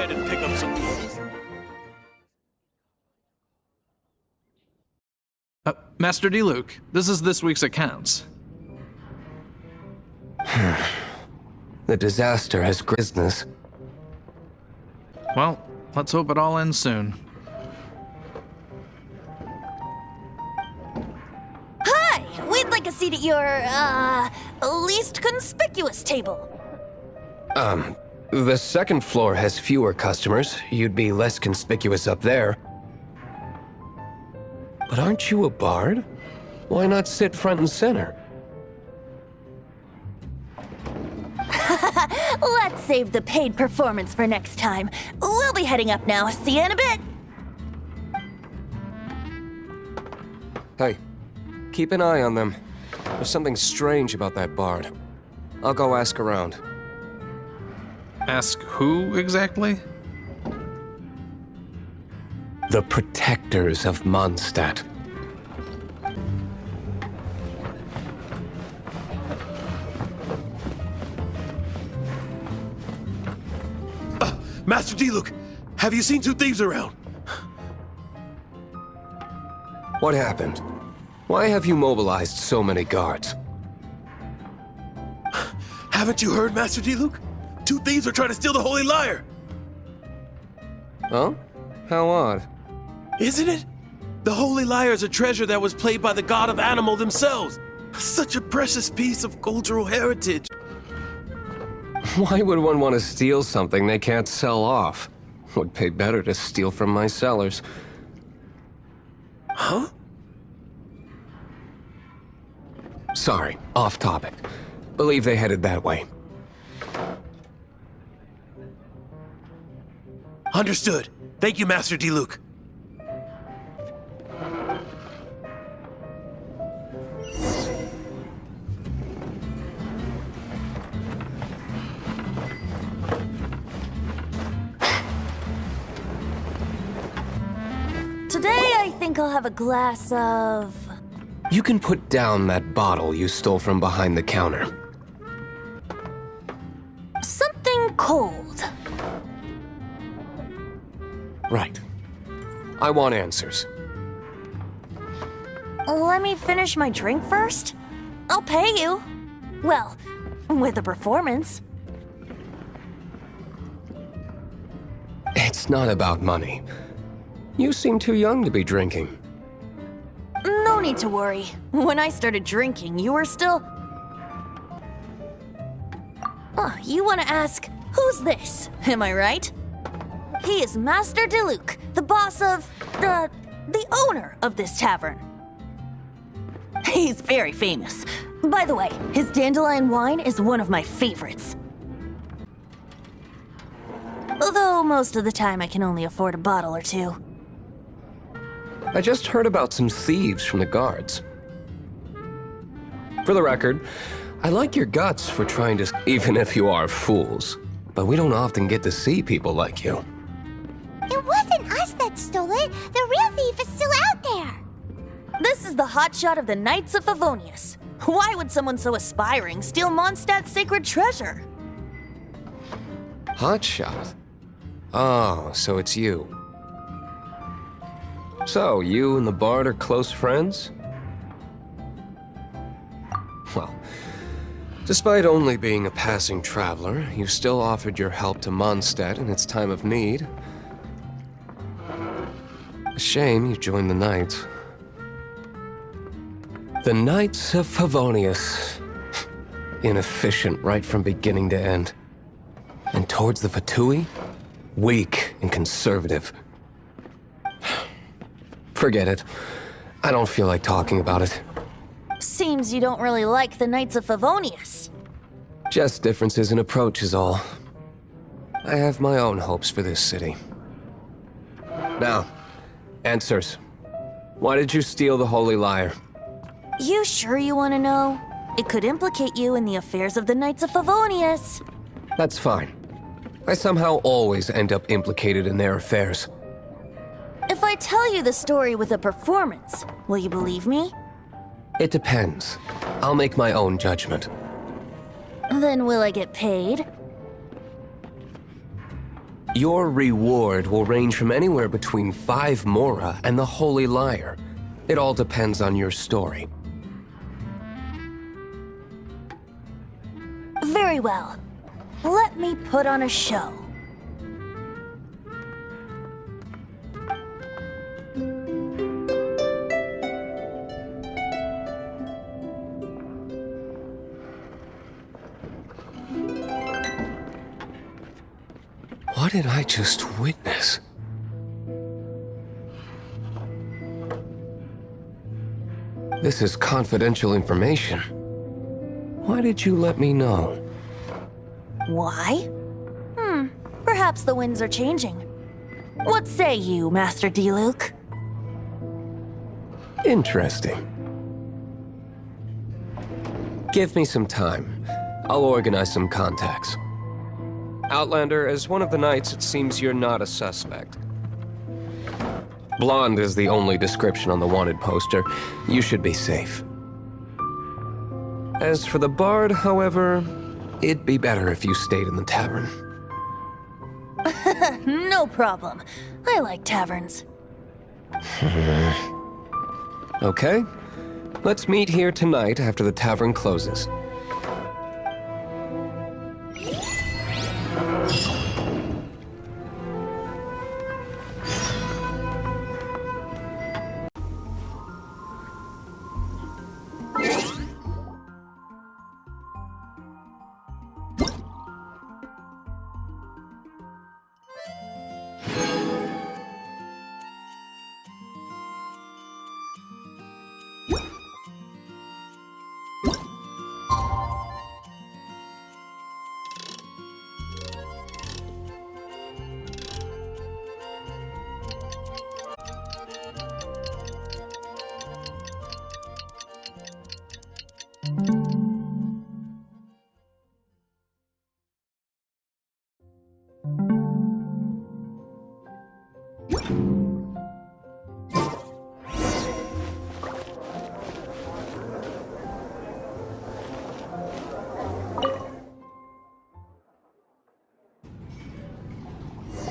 ahead and pick up some clothes. Master Diluc, this is this week's accounts. The disaster has business. Well, let's hope it all ends soon. Hi! We'd like a seat at your, least conspicuous table. The second floor has fewer customers. You'd be less conspicuous up there. But aren't you a bard? Why not sit front and center? Let's save the paid performance for next time. We'll be heading up now. See you in a bit. Hey, keep an eye on them. There's something strange about that bard. I'll go ask around. Ask who exactly? The protectors of Mondstadt. Master Diluc, have you seen two thieves around? What happened? Why have you mobilized so many guards? Haven't you heard, Master Diluc? Two thieves are trying to steal the Holy Lyre! Oh? How odd. Isn't it? The Holy Lyre is a treasure that was played by the god of animal themselves. Such a precious piece of cultural heritage. Why would one want to steal something they can't sell off? Would pay better to steal from my sellers. Huh? Sorry, off topic. Believe they headed that way. Understood. Thank you, Master Diluc. Today, I think I'll have a glass of... You can put down that bottle you stole from behind the counter. something cold. Right. I want answers. Let me finish my drink first. I'll pay you. Well, with a performance. It's not about money. You seem too young to be drinking. No need to worry. When I started drinking, you were still... Oh, you want to ask, who's this? Am I right? He is Master Diluc, the boss of... the owner of this tavern. He's very famous. By the way, his dandelion wine is one of my favorites. Although most of the time I can only afford a bottle or two. I just heard about some thieves from the guards. For the record, I like your guts for trying to... even if you are fools. But we don't often get to see people like you. It wasn't us that stole it. The real thief is still out there. This is the hotshot of the Knights of Favonius. Why would someone so aspiring steal Mondstadt's sacred treasure? Hotshot? Oh, so it's you. So, you and the Bard are close friends? Well, despite only being a passing traveler, you still offered your help to Mondstadt in its time of need. A shame you joined the Knights. The Knights of Favonius. Inefficient right from beginning to end. And towards the Fatui, weak and conservative. Forget it. I don't feel like talking about it. Seems you don't really like the Knights of Favonius. Just differences in approach is all. I have my own hopes for this city. Now, answers. Why did you steal the Holy Lyre? You sure you want to know? It could implicate you in the affairs of the Knights of Favonius. That's fine. I somehow always end up implicated in their affairs. If I tell you the story with a performance, will you believe me? It depends. I'll make my own judgment. Then will I get paid? Your reward will range from anywhere between 5 Mora and the Holy Lyre. It all depends on your story. Very well. Let me put on a show. What did I just witness? This is confidential information. Why did you let me know? Why? Perhaps the winds are changing. What say you, Master Diluc? Interesting. Give me some time. I'll organize some contacts. Outlander, as one of the knights, it seems you're not a suspect. Blonde is the only description on the wanted poster. You should be safe. As for the bard, however, it'd be better if you stayed in the tavern. No problem. I like taverns. Okay. Let's meet here tonight after the tavern closes.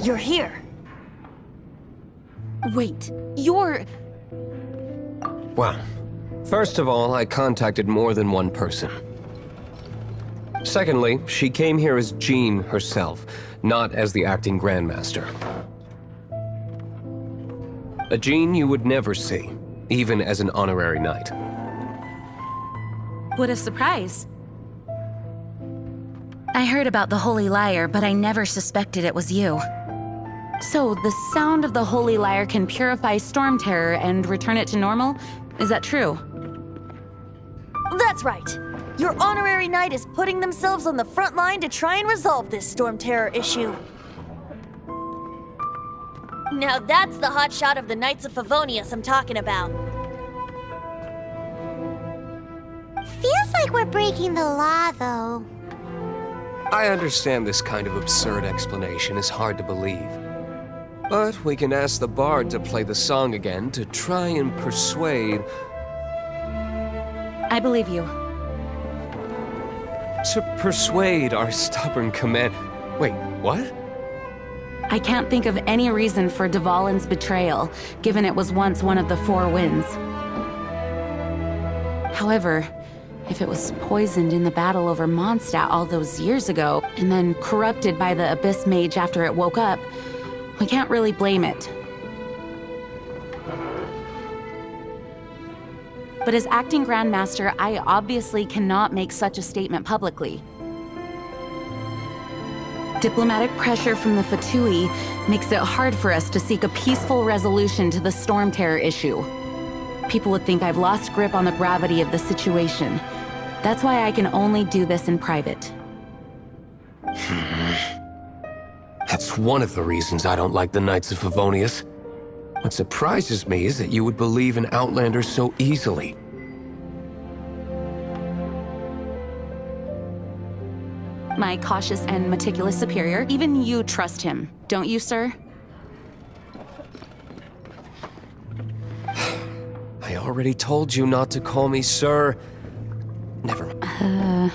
You're here. Wait, you're... Well, first of all, I contacted more than one person. Secondly, she came here as Jean herself, not as the acting Grandmaster. A Jean you would never see, even as an honorary knight. What a surprise. I heard about the Holy Lyre, but I never suspected it was you. So, the sound of the Holy Lyre can purify Storm Terror and return it to normal? Is that true? That's right. Your honorary knight is putting themselves on the front line to try and resolve this Storm Terror issue. Now that's the hotshot of the Knights of Favonius I'm talking about. Feels like we're breaking the law, though. I understand this kind of absurd explanation is hard to believe. But we can ask the bard to play the song again to try and persuade... I believe you. To persuade our stubborn command... Wait, what? I can't think of any reason for Dvalin's betrayal, given it was once one of the Four Winds. However, if it was poisoned in the battle over Mondstadt all those years ago, and then corrupted by the Abyss Mage after it woke up, we can't really blame it. But as acting Grandmaster, I obviously cannot make such a statement publicly. Diplomatic pressure from the Fatui makes it hard for us to seek a peaceful resolution to the Storm Terror issue. People would think I've lost grip on the gravity of the situation. That's why I can only do this in private. That's one of the reasons I don't like the Knights of Favonius. What surprises me is that you would believe in Outlanders so easily. My cautious and meticulous superior, even you trust him, don't you, sir? I already told you not to call me sir. Never mind.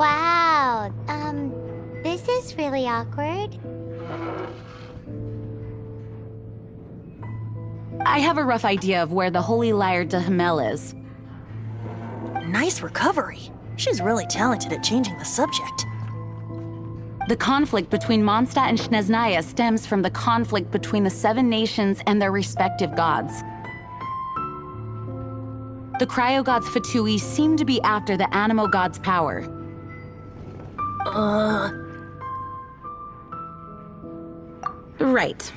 Wow. This is really awkward. I have a rough idea of where the Holy Lyre de Himmel is. Nice recovery. She's really talented at changing the subject. The conflict between Mondstadt and Snezhnaya stems from the conflict between the 7 nations and their respective gods. The cryo-gods Fatui seem to be after the Animo god's power. Right.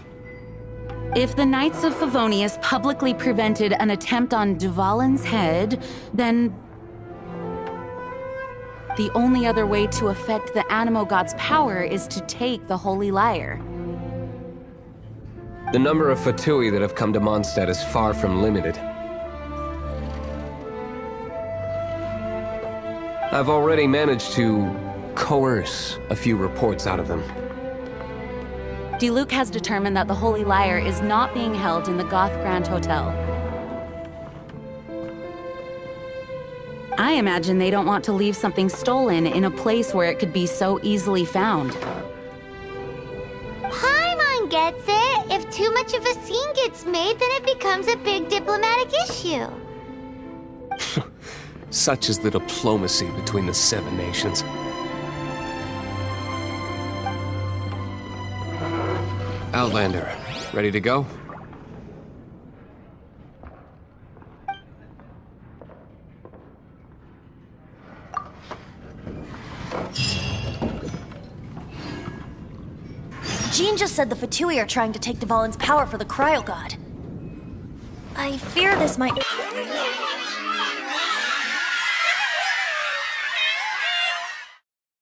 If the Knights of Favonius publicly prevented an attempt on Dvalin's head, then the only other way to affect the Animo god's power is to take the Holy Lyre. The number of Fatui that have come to Mondstadt is far from limited. I've already managed to coerce a few reports out of them. Diluc has determined that the Holy Lyre is not being held in the Goth Grand Hotel. I imagine they don't want to leave something stolen in a place where it could be so easily found. Paimon gets it. If too much of a scene gets made, then it becomes a big diplomatic issue. Such is the diplomacy between the 7 nations. Outlander, ready to go? Jean just said the Fatui are trying to take Dvalin's power for the cryo god. I fear this might...